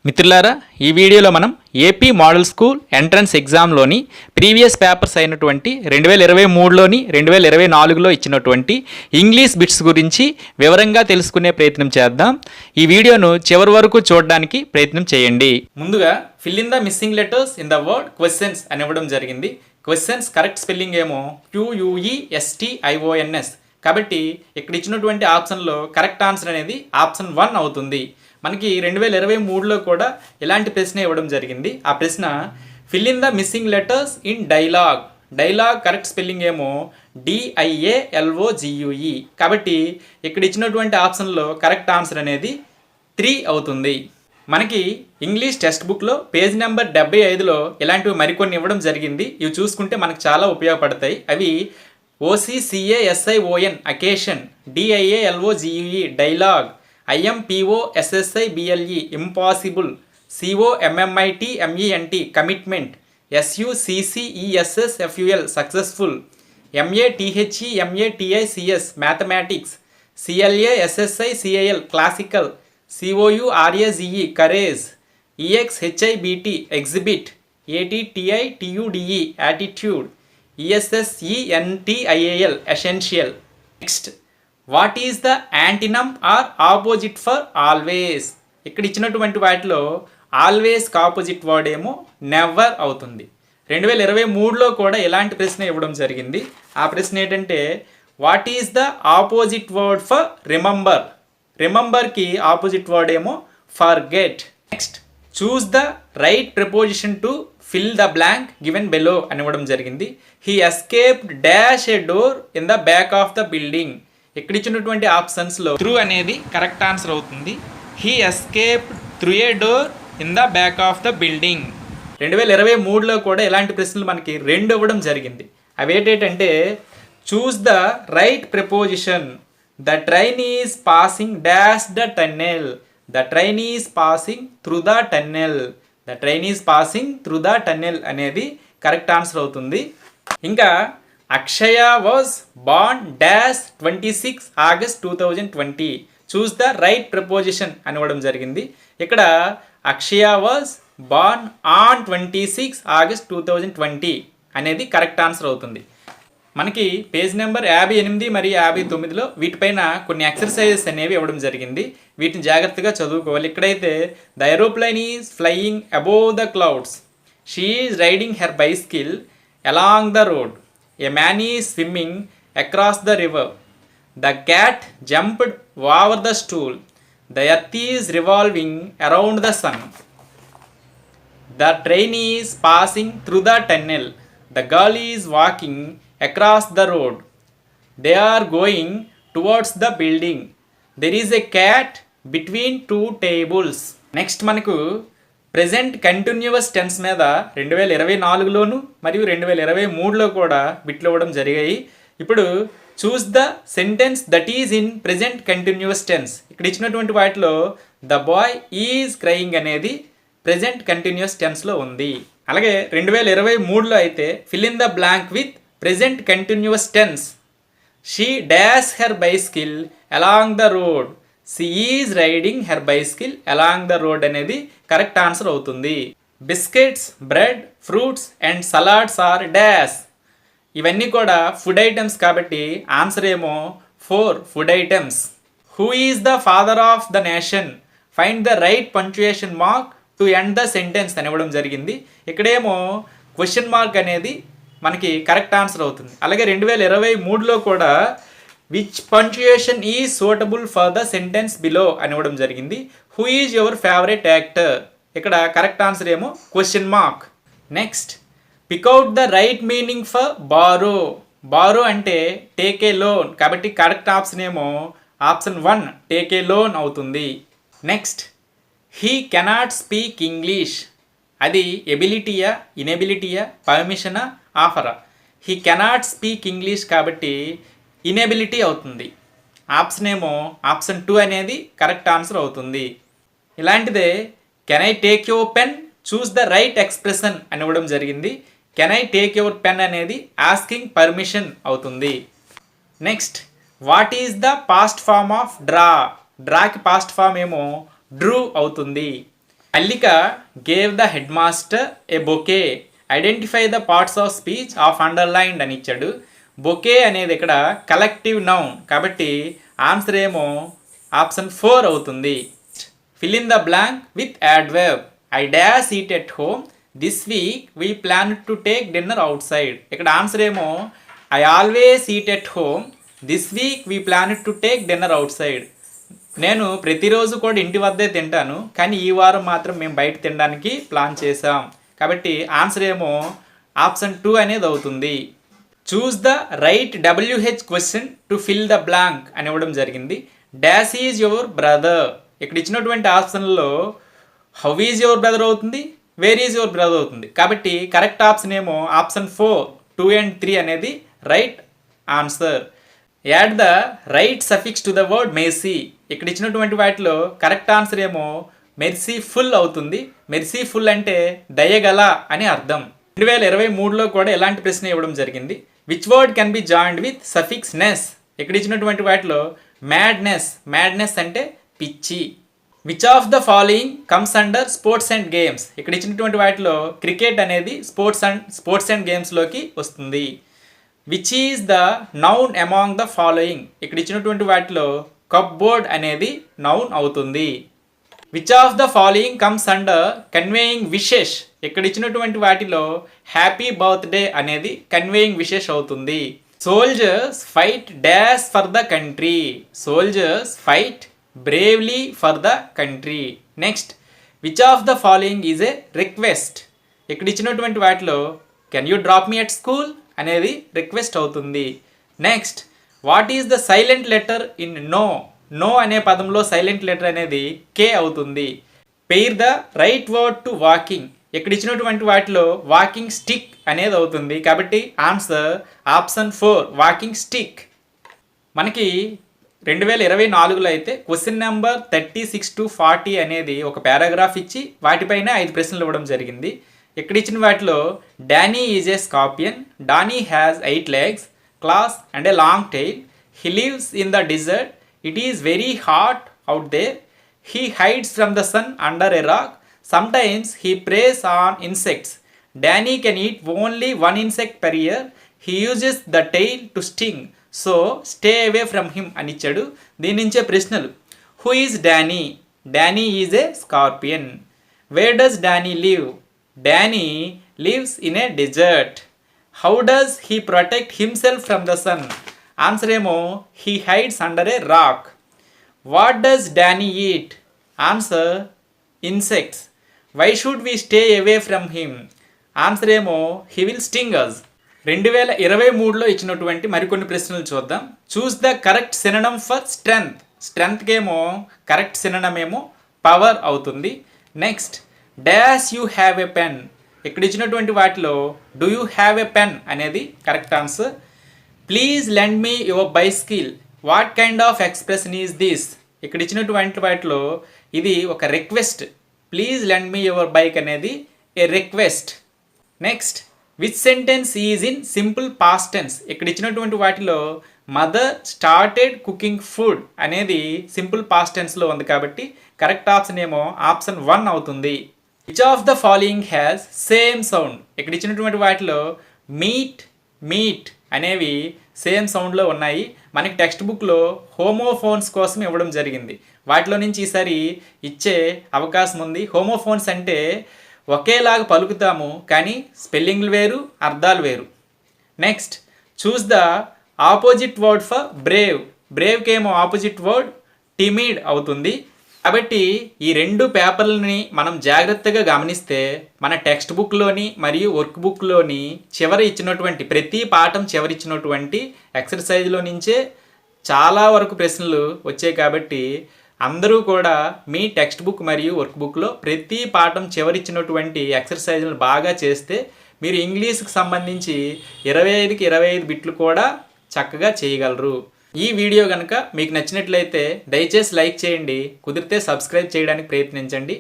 మిత్రులారా, ఈ వీడియోలో మనం ఏపీ మోడల్ స్కూల్ ఎంట్రన్స్ ఎగ్జామ్లోని ప్రీవియస్ పేపర్స్ అయినటువంటి 2023లోని 2024లో ఇచ్చినటువంటి ఇంగ్లీష్ బిట్స్ గురించి వివరంగా తెలుసుకునే ప్రయత్నం చేద్దాం. ఈ వీడియోను చివరి వరకు చూడడానికి ప్రయత్నం చేయండి. ముందుగా fill in the missing letters in the word questions అని ఇవ్వడం జరిగింది. క్వశ్చన్స్ కరెక్ట్ స్పెల్లింగ్ ఏమో QUESTIONS. కాబట్టి ఇక్కడ ఇచ్చినటువంటి ఆప్షన్లో కరెక్ట్ ఆన్సర్ అనేది ఆప్షన్ 1 అవుతుంది. మనకి 2023లో కూడా ఇలాంటి ప్రశ్న ఇవ్వడం జరిగింది. ఆ ప్రశ్న fill in the missing letters in dialogue. Dialogue correct spelling ఏమో DIALOGUE. కాబట్టి ఇక్కడ ఇచ్చినటువంటి ఆప్షన్లో కరెక్ట్ ఆన్సర్ అనేది 3 అవుతుంది. మనకి ఇంగ్లీష్ టెక్స్ట్ బుక్లో పేజ్ నెంబర్ 75లో ఇలాంటివి మరికొన్ని ఇవ్వడం జరిగింది. ఇవి చూసుకుంటే మనకు చాలా ఉపయోగపడతాయి. అవి OCCASION occasion, DIALOGUE dialogue, IMPOSSIBLE impossible, COMMITMENT commitment, SUCCESSFUL successful, MATHEMATICS mathematics, CLASSICAL classical, COURAGE courage, EXHIBT exhibit, ATTITUDE attitude, ESSENTIAL essential. Next, what is the యాంటినమ్ are opposite for always. ఇక్కడ ఇచ్చినటువంటి వాటిలో ఆల్వేస్కి ఆపోజిట్ వర్డ్ ఏమో never అవుతుంది. 2023లో కూడా ఇలాంటి ప్రశ్న ఇవ్వడం జరిగింది. ఆ ప్రశ్న ఏంటంటే what is the opposite word for remember. రిమెంబర్కి ఆపోజిట్ వర్డ్ ఏమో forget. Next, choose the right preposition to fill the blank given below అని ఇవ్వడం జరిగింది. He escaped dash a door in the back of the building. ఇక్కడ ఇచ్చినటువంటి ఆప్షన్స్లో through అనేది correct answer అవుతుంది. He escaped through a door in the back of the building. 2023లో కూడా ఇలాంటి ప్రశ్నలు మనకి 2 ఇవ్వడం జరిగింది. అవి ఏంటంటే చూస్ the right preposition. The train is passing dash the tunnel. The train is passing through the tunnel. The train is passing through the tunnel అనేది కరెక్ట్ ఆన్సర్ అవుతుంది. ఇంకా Akshaya was born dash 26 August 2020. Choose the right preposition అని ఇవ్వడం జరిగింది. ఇక్కడ Akshaya was born on 26 August 2020 అనేది correct answer అవుతుంది. మనకి పేజ్ నెంబర్ 58 మరియు 59లో వీటిపైన కొన్ని ఎక్సర్సైజెస్ అనేవి ఇవ్వడం జరిగింది. వీటిని జాగ్రత్తగా చదువుకోవాలి. ఇక్కడైతే the aeroplane is flying above the clouds. She is riding her bicycle along the road. A man is swimming across the river. The cat jumped over the stool. The earth is revolving around the sun. The train is passing through the tunnel. The girl is walking across the road. They are going towards the building. There is a cat between 2 tables. Next మనకు present continuous tense మీద 2024లోను మరియు 2023లో కూడా బిట్లు ఇవ్వడం జరిగాయి. ఇప్పుడు choose the sentence that is in present continuous tense. ఇక్కడ ఇచ్చినటువంటి వాటిలో ద బాయ్ ఈజ్ క్రయింగ్ అనేది ప్రెజెంట్ కంటిన్యూస్ టెన్స్లో ఉంది. అలాగే 2023లో అయితే fill in the blank with present continuous tense. She dash her bicycle along the road. She is riding her bicycle along the road అనేది కరెక్ట్ ఆన్సర్ అవుతుంది. Biscuits, bread, fruits and salads are dash. ఇవన్నీ కూడా food items కాబట్టి answer ఏమో 4 food items. Who is the father of the nation. Find the right punctuation mark to end the sentence అని ఇవ్వడం జరిగింది. ఇక్కడేమో క్వశ్చన్ మార్క్ అనేది మనకి కరెక్ట్ ఆన్సర్ అవుతుంది. అలాగే 2023లో కూడా which punctuation is suitable for the sentence below అని ఇవ్వడం జరిగింది. Who is your favourite actor. ఇక్కడ కరెక్ట్ ఆన్సర్ ఏమో question mark. Next, pick out the right meaning for borrow. Borrow అంటే టేక్ ఏ లోన్ కాబట్టి కరెక్ట్ ఆప్షన్ ఏమో ఆప్షన్ 1 టేక్ ఏ లోన్ అవుతుంది. Next, he cannot speak English. అది ఎబిలిటీయా, ఇనెబిలిటీయా, పర్మిషనా, ఆఫరా. హీ కెనాట్ స్పీక్ ఇంగ్లీష్ కాబట్టి ఇనెబిలిటీ అవుతుంది. ఆప్షన్ ఏమో ఆప్షన్ 2 అనేది కరెక్ట్ ఆన్సర్ అవుతుంది. ఇలాంటిదే can I take your pen. Choose the right expression అని ఇవ్వడం జరిగింది. Can I take your pen అనేది ఆస్కింగ్ పర్మిషన్ అవుతుంది. Next, what is the past form of draw. డ్రాకి పాస్ట్ ఫామ్ ఏమో డ్రూ అవుతుంది. Allika gave the head master a bouquet, identify the parts of speech of underlined అని ఇచ్చాడు. Bouquet అనేది ఇక్కడ collective noun కాబట్టి ఆన్సర్ ఏమో ఆప్షన్ 4 అవుతుంది. Fill in the blank with adverb. I dash eat at home, this week we plan to take dinner out side. ఇక్కడ answer ఏమో I always eat at home, this week we plan to take dinner out side. నేను ప్రతిరోజు కూడా ఇంటి వద్దే తింటాను, కానీ ఈ వారం మాత్రం మేము బయట తినడానికి ప్లాన్ చేసాం. కాబట్టి ఆన్సర్ ఏమో ఆప్షన్ 2 అనేది అవుతుంది. చూస్ the right WH question to fill the blank అని ఇవ్వడం జరిగింది. Dash is your brother. ఇక్కడ ఇచ్చినటువంటి ఆప్షన్లో హౌ ఈజ్ యువర్ బ్రదర్ అవుతుంది, వేర్ ఈజ్ యువర్ బ్రదర్ అవుతుంది. కాబట్టి కరెక్ట్ ఆప్షన్ ఏమో ఆప్షన్ 4, 2 and 3 అనేది right answer. Add the right suffix to the word mercy. ఇక్కడ ఇచ్చినటువంటి వాటిలో కరెక్ట్ ఆన్సర్ ఏమో మెర్సీఫుల్ అవుతుంది. మెర్సీఫుల్ అంటే దయగల అని అర్థం. 2023లో కూడా ఎలాంటి ప్రశ్న ఇవ్వడం జరిగింది. Which word can be joined with suffix ness. ఇక్కడ ఇచ్చినటువంటి వాటిలో మ్యాడ్నెస్. మ్యాడ్నెస్ అంటే పిచ్చి. Which of the following comes under sports and games. ఇక్కడ ఇచ్చినటువంటి వాటిలో క్రికెట్ అనేది స్పోర్ట్స్ అండ్ గేమ్స్లోకి వస్తుంది. Which is the noun among the following. ఇక్కడ ఇచ్చినటువంటి వాటిలో కప్బోర్డ్ అనేది నౌన్ అవుతుంది. Which of the following comes under conveying wishes. ఇక్కడ ఇచ్చినటువంటి వాటిలో హ్యాపీ బర్త్డే అనేది కన్వేయింగ్ విషెస్ అవుతుంది. Soldiers fight dash for the country. Soldiers fight bravely for the country. Next, which of the following is a request. ఇక్కడ ఇచ్చినటువంటి వాటిలో can you drop me at school అనేది request అవుతుంది. Next, what is the silent letter in know. Know అనే పదంలో silent letter అనేది K అవుతుంది. Pair the right word to walking. ఇక్కడ ఇచ్చినటువంటి వాటిలో వాకింగ్ స్టిక్ అనేది అవుతుంది. కాబట్టి ఆన్సర్ ఆప్షన్ 4 వాకింగ్ స్టిక్. మనకి 2024లో అయితే క్వశ్చన్ నెంబర్ 36 to 40 అనేది ఒక పారాగ్రాఫ్ ఇచ్చి వాటిపైన 5 ప్రశ్నలు ఇవ్వడం జరిగింది. ఇక్కడ ఇచ్చిన వాటిలో Danny is a scorpion, Danny has 8 legs, claws and a long tail, he lives in the desert, it is very hot out there, he hides from the sun under a rock, sometimes he preys on insects, Danny can eat only one insect per year, he uses the tail to sting, so stay away from him అని ఇచ్చాడు. దీని నుంచే ప్రశ్నలు. Who is Danny. Danny is a scorpion. Where does Danny live. Danny lives in a desert. How does he protect himself from the sun. Answer ఏమో he hides under a rock. What does Danny eat. Answer insects. Why should we stay away from him. Answer ఏమో he will sting us. 2023లో ఇచ్చినటువంటి మరికొన్ని ప్రశ్నలు చూద్దాం. Choose the correct synonym for strength. స్ట్రెంగ్త్కి ఏమో correct synonym ఏమో power అవుతుంది. Next, dash you have a pen. ఇక్కడ ఇచ్చినటువంటి వాటిలో do you have a pen అనేది correct answer. Please lend me your bicycle. What kind of expression is this. ఇక్కడ ఇచ్చినటువంటి వాటిలో ఇది ఒక request. Please lend me your bike అనేది a request. Next, which sentence is in simple past tense. ఇక్కడ ఇచ్చినటువంటి వాటిలో మదర్ స్టార్టెడ్ కుకింగ్ ఫుడ్ అనేది సింపుల్ పాస్ట్ టెన్స్లో ఉంది కాబట్టి కరెక్ట్ ఆప్షన్ ఏమో ఆప్షన్ 1 అవుతుంది. Which of the following has same sound. ఇక్కడ ఇచ్చినటువంటి వాటిలో మీట్, మీట్ అనేవి సేమ్ సౌండ్లో ఉన్నాయి. మనకి టెక్స్ట్ బుక్లో హోమోఫోన్స్ కోసం ఇవ్వడం జరిగింది. వాటిలో నుంచి ఈసారి ఇచ్చే అవకాశం ఉంది. హోమోఫోన్స్ అంటే ఒకేలాగా పలుకుతాము కానీ స్పెల్లింగ్లు వేరు, అర్థాలు వేరు. Next, choose the opposite word for brave. బ్రేవ్కి ఏమో ఆపోజిట్ వర్డ్ టిమిడ్ అవుతుంది. కాబట్టి ఈ 2 పేపర్లని మనం జాగ్రత్తగా గమనిస్తే మన టెక్స్ట్ బుక్లోని మరియు వర్క్ బుక్లోని చివరి ఇచ్చినటువంటి ప్రతి పాఠం చివరి ఇచ్చినటువంటి ఎక్సర్సైజ్లో నుంచే చాలా వరకు ప్రశ్నలు వచ్చాయి. కాబట్టి అందరూ కూడా మీ టెక్స్ట్ బుక్ మరియు వర్క్ బుక్లో ప్రతి పాఠం చివరిచ్చినటువంటి ఎక్సర్సైజ్లు బాగా చేస్తే మీరు ఇంగ్లీష్కి సంబంధించి 25కి 25 బిట్లు కూడా చక్కగా చేయగలరు. ఈ వీడియో కనుక మీకు నచ్చినట్లయితే దయచేసి లైక్ చేయండి, కుదిరితే సబ్స్క్రైబ్ చేయడానికి ప్రయత్నించండి.